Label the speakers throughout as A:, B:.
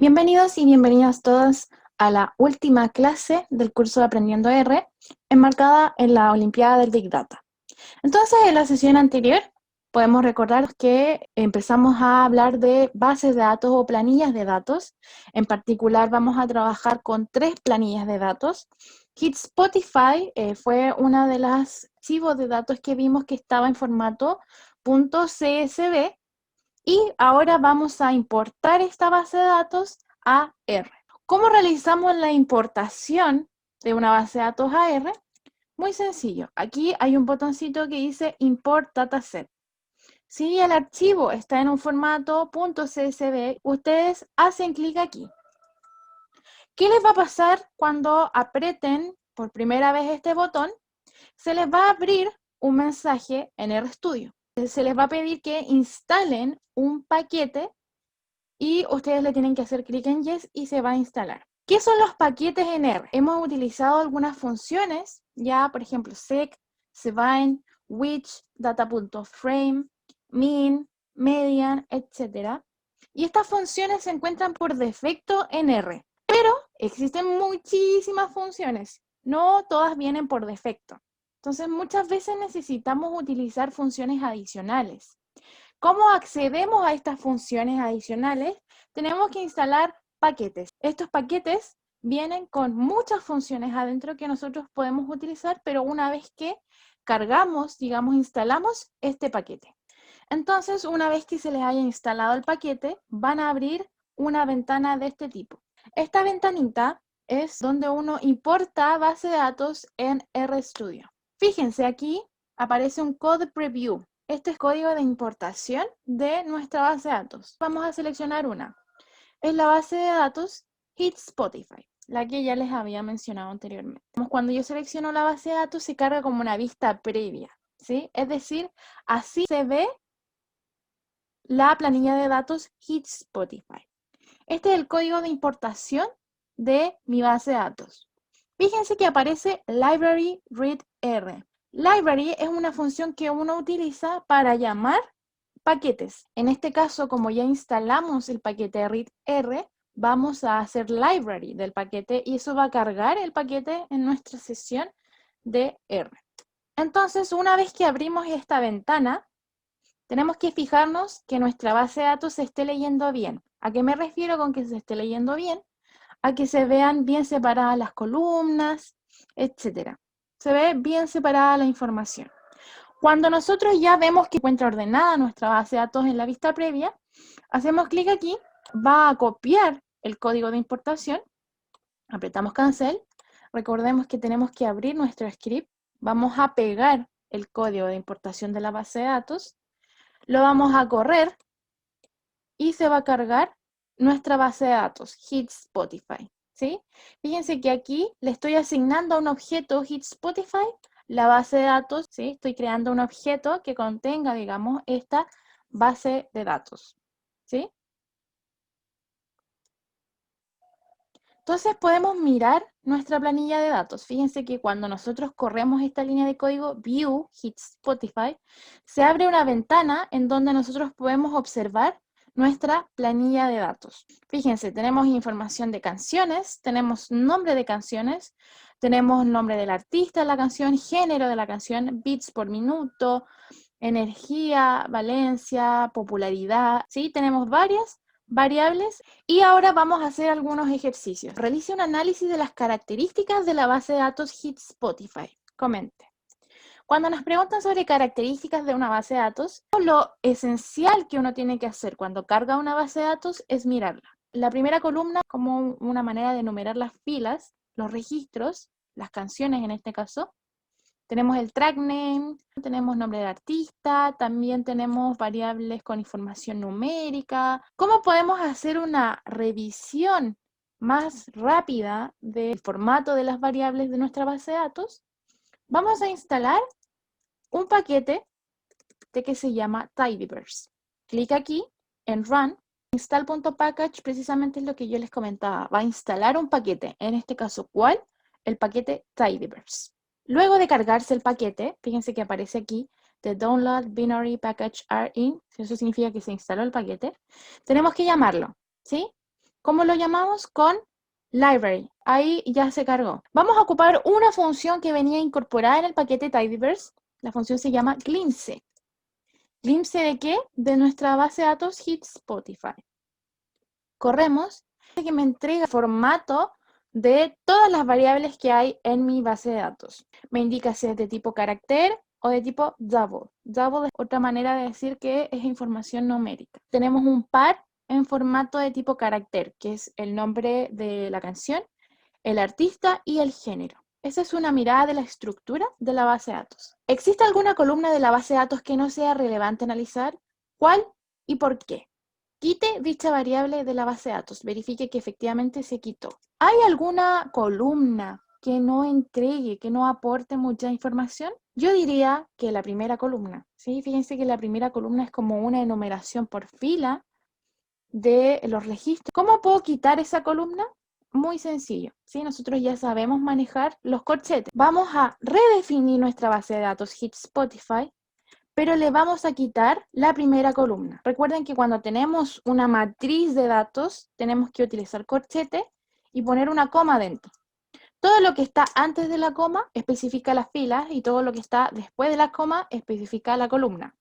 A: Bienvenidos y bienvenidas todas a la última clase del curso de Aprendiendo R, enmarcada en la Olimpiada del Big Data. Entonces, en la sesión anterior, podemos recordar que empezamos a hablar de bases de datos o planillas de datos. En particular, vamos a trabajar con 3 planillas de datos. HitSpotify fue una de las archivos de datos que vimos que estaba en formato .csv. Y ahora vamos a importar esta base de datos a R. ¿Cómo realizamos la importación de una base de datos a R? Muy sencillo. Aquí hay un botoncito que dice Import Dataset. Si el archivo está en un formato .csv, ustedes hacen clic aquí. ¿Qué les va a pasar cuando aprieten por primera vez este botón? Se les va a abrir un mensaje en RStudio. Se les va a pedir que instalen un paquete y ustedes le tienen que hacer clic en Yes y se va a instalar. ¿Qué son los paquetes en R? Hemos utilizado algunas funciones, ya por ejemplo sec, cbind, which, data.frame, min, median, etc. Y estas funciones se encuentran por defecto en R, pero existen muchísimas funciones, no todas vienen por defecto. Entonces muchas veces necesitamos utilizar funciones adicionales. ¿Cómo accedemos a estas funciones adicionales? Tenemos que instalar paquetes. Estos paquetes vienen con muchas funciones adentro que nosotros podemos utilizar, pero una vez que cargamos, digamos, instalamos este paquete. Entonces, una vez que se les haya instalado el paquete, van a abrir una ventana de este tipo. Esta ventanita es donde uno importa base de datos en RStudio. Fíjense, aquí aparece un Code Preview. Este es código de importación de nuestra base de datos. Vamos a seleccionar una. Es la base de datos HitSpotify, la que ya les había mencionado anteriormente. Cuando yo selecciono la base de datos, se carga como una vista previa, ¿sí? Es decir, así se ve la planilla de datos HitSpotify. Este es el código de importación de mi base de datos. Fíjense que aparece Library Read R. Library es una función que uno utiliza para llamar paquetes. En este caso, como ya instalamos el paquete readr, vamos a hacer library del paquete y eso va a cargar el paquete en nuestra sesión de R. Entonces, una vez que abrimos esta ventana, tenemos que fijarnos que nuestra base de datos se esté leyendo bien. ¿A qué me refiero con que se esté leyendo bien? A que se vean bien separadas las columnas, etc. Se ve bien separada la información. Cuando nosotros ya vemos que encuentra ordenada nuestra base de datos en la vista previa, hacemos clic aquí, va a copiar el código de importación, apretamos cancel, recordemos que tenemos que abrir nuestro script, vamos a pegar el código de importación de la base de datos, lo vamos a correr y se va a cargar nuestra base de datos, HitSpotify, ¿sí? Fíjense que aquí le estoy asignando a un objeto HitSpotify la base de datos, ¿sí? Estoy creando un objeto que contenga, digamos, esta base de datos, ¿sí? Entonces podemos mirar nuestra planilla de datos. Fíjense que cuando nosotros corremos esta línea de código View HitSpotify, se abre una ventana en donde nosotros podemos observar nuestra planilla de datos. Fíjense, tenemos información de canciones, tenemos nombre de canciones, tenemos nombre del artista de la canción, género de la canción, bits por minuto, energía, valencia, popularidad, ¿sí? Tenemos varias variables y ahora vamos a hacer algunos ejercicios. Realice un análisis de las características de la base de datos HitSpotify. Comente. Cuando nos preguntan sobre características de una base de datos, lo esencial que uno tiene que hacer cuando carga una base de datos es mirarla. La primera columna, como una manera de enumerar las filas, los registros, las canciones en este caso. Tenemos el track name, tenemos nombre del artista, también tenemos variables con información numérica. ¿Cómo podemos hacer una revisión más rápida del formato de las variables de nuestra base de datos? Vamos a instalar un paquete que se llama Tidyverse. Clic aquí en Run. Install.package precisamente es lo que yo les comentaba. Va a instalar un paquete. En este caso, ¿cuál? El paquete Tidyverse. Luego de cargarse el paquete, fíjense que aparece aquí, the download binary package are in, eso significa que se instaló el paquete, tenemos que llamarlo, ¿sí? ¿Cómo lo llamamos? Con library. Ahí ya se cargó. Vamos a ocupar una función que venía incorporada en el paquete Tidyverse. La función se llama glimpse. ¿Glimpse de qué? De nuestra base de datos Hit Spotify. Corremos, que me entrega el formato de todas las variables que hay en mi base de datos. Me indica si es de tipo carácter o de tipo double. Double es otra manera de decir que es información numérica. Tenemos un par en formato de tipo carácter, que es el nombre de la canción, el artista y el género. Esa es una mirada de la estructura de la base de datos. ¿Existe alguna columna de la base de datos que no sea relevante analizar? ¿Cuál y por qué? Quite dicha variable de la base de datos. Verifique que efectivamente se quitó. ¿Hay alguna columna que no entregue, que no aporte mucha información? Yo diría que la primera columna. ¿Sí? Fíjense que la primera columna es como una enumeración por fila de los registros. ¿Cómo puedo quitar esa columna? Muy sencillo, ¿sí? Nosotros ya sabemos manejar los corchetes. Vamos a redefinir nuestra base de datos Hit Spotify, pero le vamos a quitar la primera columna. Recuerden que cuando tenemos una matriz de datos, tenemos que utilizar corchete y poner una coma dentro. Todo lo que está antes de la coma especifica las filas y todo lo que está después de la coma especifica la columna.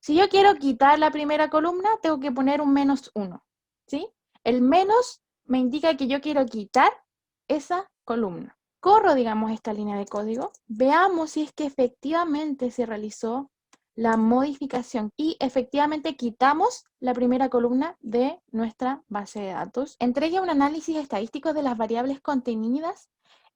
A: Si yo quiero quitar la primera columna, tengo que poner un -1, ¿sí? El menos me indica que yo quiero quitar esa columna. Corro, digamos, esta línea de código. Veamos si es que efectivamente se realizó la modificación y efectivamente quitamos la primera columna de nuestra base de datos. Entregue un análisis estadístico de las variables contenidas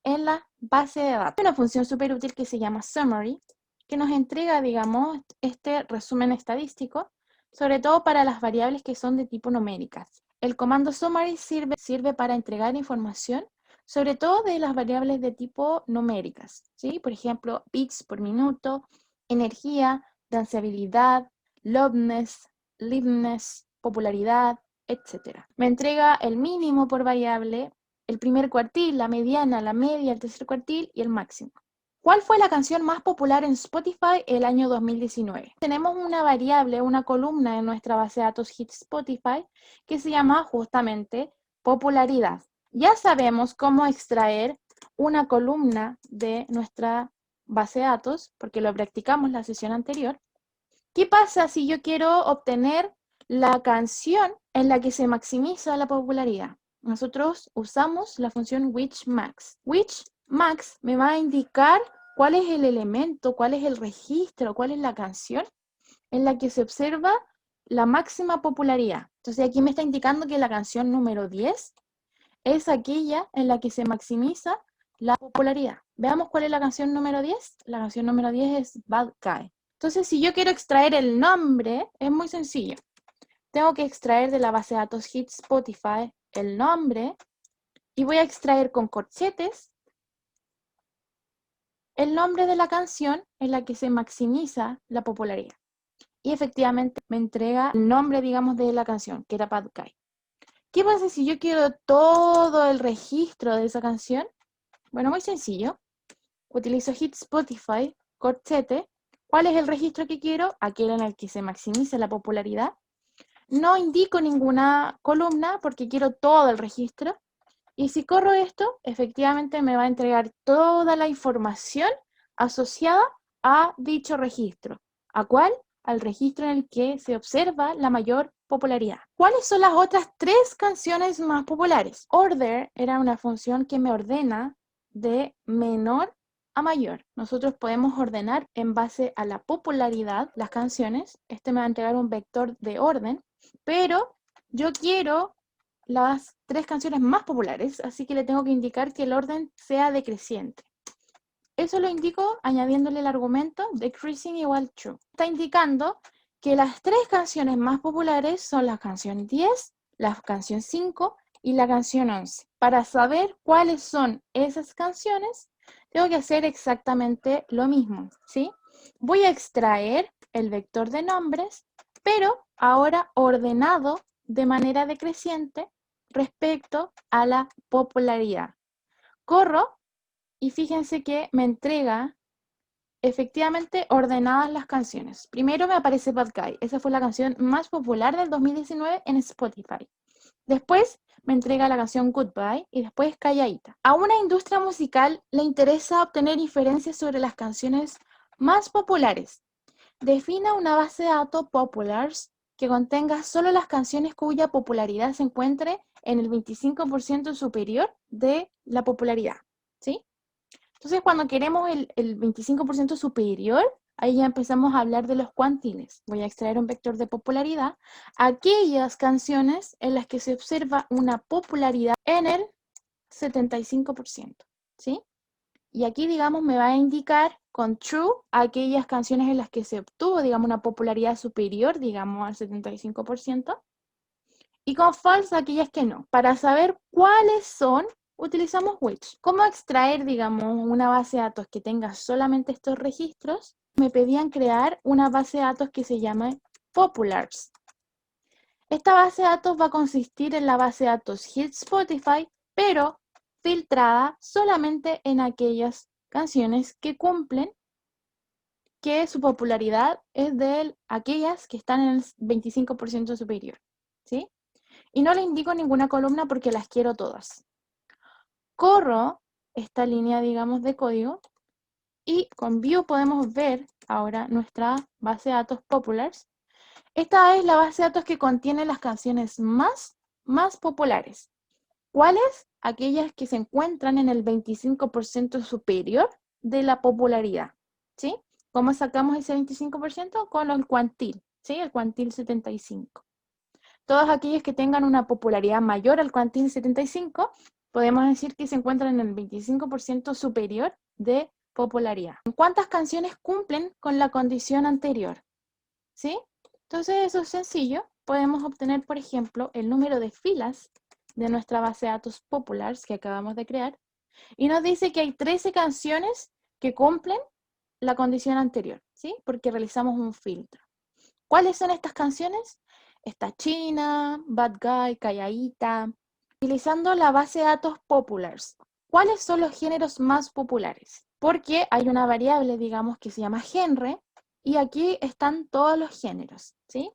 A: en la base de datos. Hay una función súper útil que se llama summary, que nos entrega, digamos, este resumen estadístico, sobre todo para las variables que son de tipo numéricas. El comando summary sirve para entregar información, sobre todo de las variables de tipo numéricas, ¿sí? Por ejemplo, bits por minuto, energía, danceabilidad, loudness, liveness, popularidad, etc. Me entrega el mínimo por variable, el primer cuartil, la mediana, la media, el tercer cuartil y el máximo. ¿Cuál fue la canción más popular en Spotify el año 2019? Tenemos una variable, una columna en nuestra base de datos Hit Spotify que se llama justamente popularidad. Ya sabemos cómo extraer una columna de nuestra base de datos porque lo practicamos la sesión anterior. ¿Qué pasa si yo quiero obtener la canción en la que se maximiza la popularidad? Nosotros usamos la función which_max. Which_max me va a indicar cuál es el elemento, cuál es el registro, cuál es la canción en la que se observa la máxima popularidad. Entonces aquí me está indicando que la canción número 10 es aquella en la que se maximiza la popularidad. Veamos cuál es la canción número 10. La canción número 10 es Bad Guy. Entonces, si yo quiero extraer el nombre, es muy sencillo. Tengo que extraer de la base de datos Hit Spotify el nombre y voy a extraer con corchetes el nombre de la canción en la que se maximiza la popularidad. Y efectivamente me entrega el nombre, digamos, de la canción, que era Bad Guy. ¿Qué pasa si yo quiero todo el registro de esa canción? Bueno, muy sencillo. Utilizo Hit Spotify, corchete. ¿Cuál es el registro que quiero? Aquel en el que se maximiza la popularidad. No indico ninguna columna porque quiero todo el registro. Y si corro esto, efectivamente me va a entregar toda la información asociada a dicho registro. ¿A cuál? Al registro en el que se observa la mayor popularidad. ¿Cuáles son las otras 3 canciones más populares? Order era una función que me ordena de menor a mayor. Nosotros podemos ordenar en base a la popularidad las canciones. Este me va a entregar un vector de orden, pero yo quiero las 3 canciones más populares, así que le tengo que indicar que el orden sea decreciente. Eso lo indico añadiéndole el argumento decreasing igual true. Está indicando que las 3 canciones más populares son la canción 10, la canción 5 y la canción 11. Para saber cuáles son esas canciones, tengo que hacer exactamente lo mismo, ¿sí? Voy a extraer el vector de nombres, pero ahora ordenado de manera decreciente respecto a la popularidad. Corro y fíjense que me entrega efectivamente ordenadas las canciones. Primero me aparece Bad Guy. Esa fue la canción más popular del 2019 en Spotify. Después me entrega la canción Goodbye y después Calladita. A una industria musical le interesa obtener inferencias sobre las canciones más populares. Defina una base de datos populars que contenga solo las canciones cuya popularidad se encuentre en el 25% superior de la popularidad, ¿sí? Entonces, cuando queremos el 25% superior, ahí ya empezamos a hablar de los cuantiles. Voy a extraer un vector de popularidad. Aquellas canciones en las que se observa una popularidad en el 75%, ¿sí? Y aquí, digamos, me va a indicar con true aquellas canciones en las que se obtuvo, digamos, una popularidad superior, digamos, al 75%. Y con false aquellas que no. Para saber cuáles son, utilizamos which. ¿Cómo extraer, digamos, una base de datos que tenga solamente estos registros? Me pedían crear una base de datos que se llame populars. Esta base de datos va a consistir en la base de datos Hit Spotify, pero filtrada solamente en aquellas canciones que cumplen que su popularidad es de aquellas que están en el 25% superior, ¿sí? Y no le indico ninguna columna porque las quiero todas. Corro esta línea, digamos, de código y con View podemos ver ahora nuestra base de datos populars. Esta es la base de datos que contiene las canciones más populares. ¿Cuáles? Aquellas que se encuentran en el 25% superior de la popularidad, ¿sí? ¿Cómo sacamos ese 25%? Con el cuantil, ¿sí? El cuantil 75. Todos aquellos que tengan una popularidad mayor al cuantil 75, podemos decir que se encuentran en el 25% superior de popularidad. ¿Cuántas canciones cumplen con la condición anterior? ¿Sí? Entonces eso es sencillo. Podemos obtener, por ejemplo, el número de filas de nuestra base de datos populares que acabamos de crear. Y nos dice que hay 13 canciones que cumplen la condición anterior, ¿sí? Porque realizamos un filtro. ¿Cuáles son estas canciones? Está China, Bad Guy, Calladita. Utilizando la base de datos populars. ¿Cuáles son los géneros más populares? Porque hay una variable, digamos, que se llama genre, y aquí están todos los géneros, ¿sí?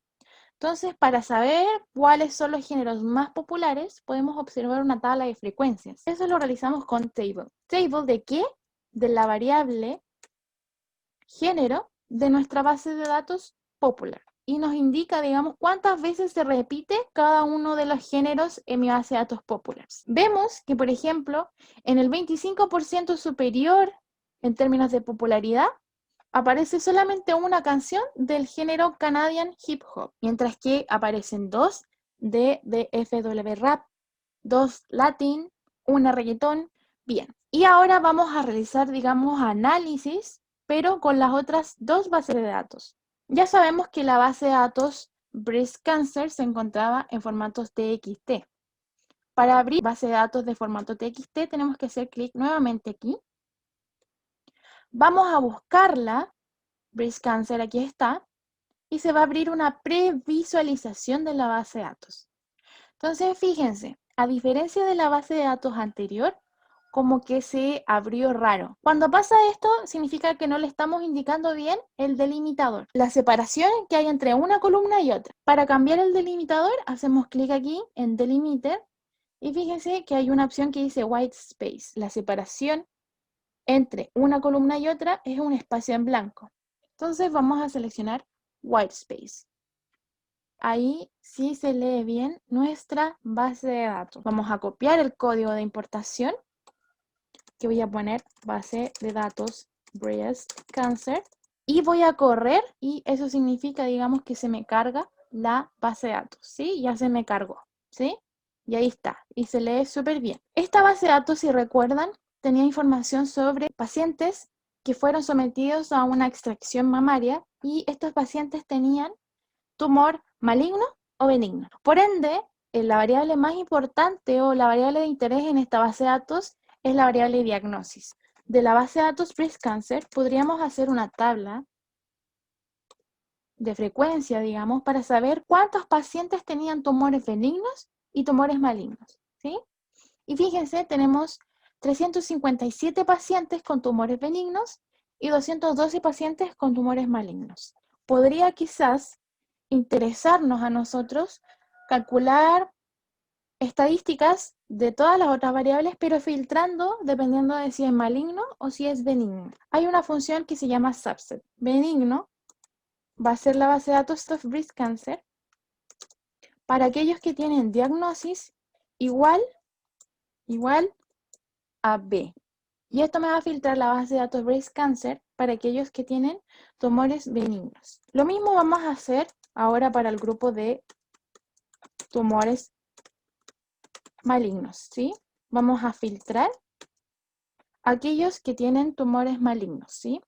A: Entonces, para saber cuáles son los géneros más populares, podemos observar una tabla de frecuencias. Eso lo realizamos con table. ¿Table de qué? De la variable género de nuestra base de datos popular. Y nos indica, digamos, cuántas veces se repite cada uno de los géneros en mi base de datos populares. Vemos que, por ejemplo, en el 25% superior en términos de popularidad, aparece solamente una canción del género Canadian Hip Hop, mientras que aparecen dos de DFW Rap, dos Latin, una reggaetón. Bien, y ahora vamos a realizar, digamos, análisis, pero con las otras dos bases de datos. Ya sabemos que la base de datos Breast Cancer se encontraba en formatos TXT. Para abrir base de datos de formato TXT tenemos que hacer clic nuevamente aquí. Vamos a buscarla, Breast Cancer, aquí está, y se va a abrir una previsualización de la base de datos. Entonces, fíjense, a diferencia de la base de datos anterior, como que se abrió raro. Cuando pasa esto, significa que no le estamos indicando bien el delimitador, la separación que hay entre una columna y otra. Para cambiar el delimitador, hacemos clic aquí en Delimiter y fíjense que hay una opción que dice White Space. La separación entre una columna y otra es un espacio en blanco. Entonces vamos a seleccionar White Space. Ahí sí se lee bien nuestra base de datos. Vamos a copiar el código de importación, que voy a poner base de datos Breast Cancer, y voy a correr, y eso significa, digamos, que se me carga la base de datos, ¿sí? Ya se me cargó, ¿sí? Y ahí está, y se lee súper bien. Esta base de datos, si recuerdan, tenía información sobre pacientes que fueron sometidos a una extracción mamaria, y estos pacientes tenían tumor maligno o benigno. Por ende, la variable más importante o la variable de interés en esta base de datos es la variable diagnosis. De la base de datos Breast Cancer podríamos hacer una tabla de frecuencia, digamos, para saber cuántos pacientes tenían tumores benignos y tumores malignos, ¿sí? Y fíjense, tenemos 357 pacientes con tumores benignos y 212 pacientes con tumores malignos. Podría quizás interesarnos a nosotros calcular estadísticas de todas las otras variables, pero filtrando dependiendo de si es maligno o si es benigno. Hay una función que se llama subset. Benigno va a ser la base de datos of breast cancer para aquellos que tienen diagnosis igual a B. Y esto me va a filtrar la base de datos breast cancer para aquellos que tienen tumores benignos. Lo mismo vamos a hacer ahora para el grupo de tumores malignos, ¿sí? Vamos a filtrar aquellos que tienen tumores malignos, ¿sí?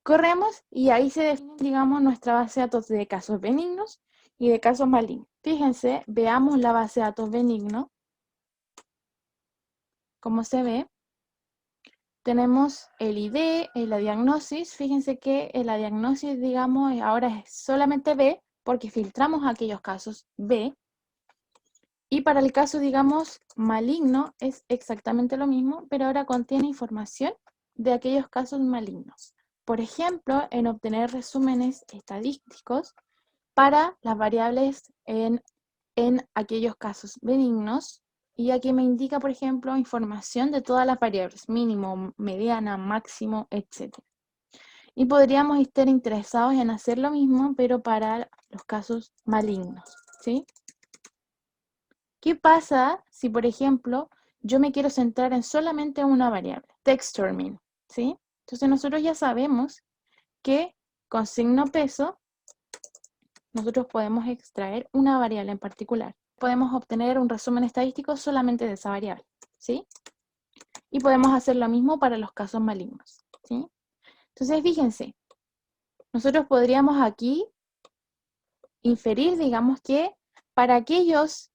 A: Corremos y ahí se define, digamos, nuestra base de datos de casos benignos y de casos malignos. Fíjense, veamos la base de datos benigno. Como se ve, tenemos el ID, la diagnosis. Fíjense que la diagnosis, digamos, ahora es solamente B, porque filtramos aquellos casos B. Y para el caso, digamos, maligno, es exactamente lo mismo, pero ahora contiene información de aquellos casos malignos. Por ejemplo, en obtener resúmenes estadísticos para las variables en aquellos casos benignos, y aquí me indica, por ejemplo, información de todas las variables, mínimo, mediana, máximo, etc. Y podríamos estar interesados en hacer lo mismo, pero para los casos malignos, ¿sí? ¿Qué pasa si, por ejemplo, yo me quiero centrar en solamente una variable? Texture mean, ¿sí? Entonces nosotros ya sabemos que con signo peso nosotros podemos extraer una variable en particular. Podemos obtener un resumen estadístico solamente de esa variable, ¿sí? Y podemos hacer lo mismo para los casos malignos, ¿sí? Entonces, fíjense, nosotros podríamos aquí inferir, digamos, que para aquellos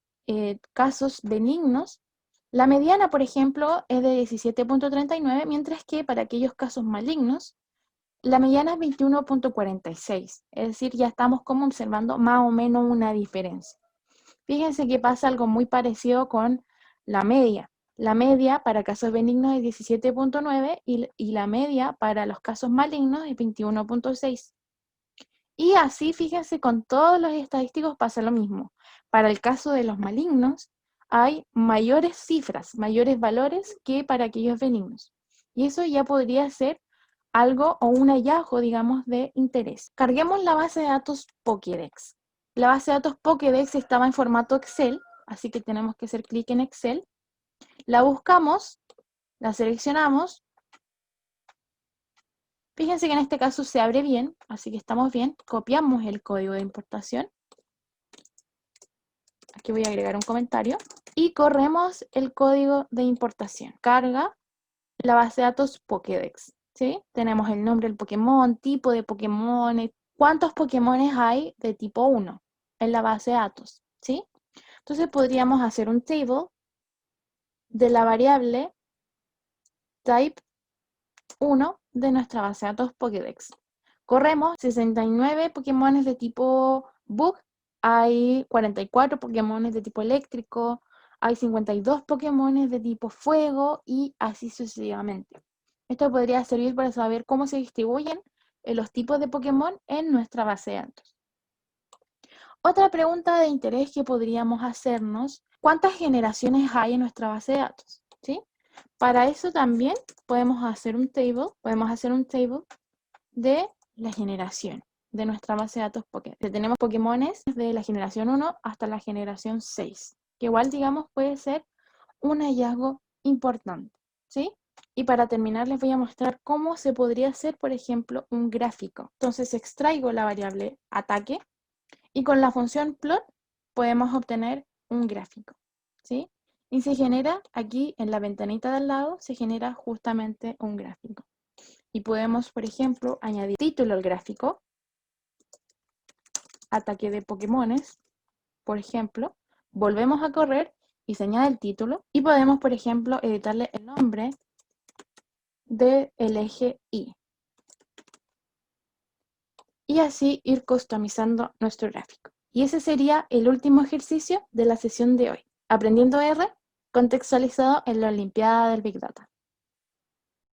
A: casos benignos, la mediana, por ejemplo, es de 17.39, mientras que para aquellos casos malignos, la mediana es 21.46. Es decir, ya estamos como observando más o menos una diferencia. Fíjense que pasa algo muy parecido con la media. La media para casos benignos es 17.9 y la media para los casos malignos es 21.6. Y así, fíjense, con todos los estadísticos pasa lo mismo. Para el caso de los malignos, hay mayores cifras, mayores valores que para aquellos benignos. Y eso ya podría ser algo o un hallazgo, digamos, de interés. Carguemos la base de datos Pokédex. La base de datos Pokédex estaba en formato Excel, así que tenemos que hacer clic en Excel. La buscamos, la seleccionamos. Fíjense que en este caso se abre bien, así que estamos bien. Copiamos el código de importación. Aquí voy a agregar un comentario. Y corremos el código de importación. Carga la base de datos Pokédex, ¿sí? Tenemos el nombre del Pokémon, tipo de Pokémon, cuántos Pokémones hay de tipo 1 en la base de datos, ¿sí? Entonces podríamos hacer un table de la variable type 1 de nuestra base de datos Pokédex. Corremos 69 Pokémones de tipo Bug, hay 44 Pokémones de tipo eléctrico, hay 52 Pokémones de tipo fuego y así sucesivamente. Esto podría servir para saber cómo se distribuyen los tipos de Pokémon en nuestra base de datos. Otra pregunta de interés que podríamos hacernos, ¿cuántas generaciones hay en nuestra base de datos? ¿Sí? Para eso también podemos hacer un table de la generación de nuestra base de datos Pokémon. Tenemos Pokémones de la generación 1 hasta la generación 6, que igual, digamos, puede ser un hallazgo importante, ¿sí? Y para terminar les voy a mostrar cómo se podría hacer, por ejemplo, un gráfico. Entonces extraigo la variable ataque y con la función plot podemos obtener un gráfico, ¿sí? Y se genera aquí en la ventanita de al lado, se genera justamente un gráfico. Y podemos, por ejemplo, añadir título al gráfico, ataque de Pokémones, por ejemplo. Volvemos a correr y se añade el título. Y podemos, por ejemplo, editarle el nombre del eje Y. Y así ir customizando nuestro gráfico. Y ese sería el último ejercicio de la sesión de hoy. Aprendiendo R, contextualizado en la Olimpiada del Big Data.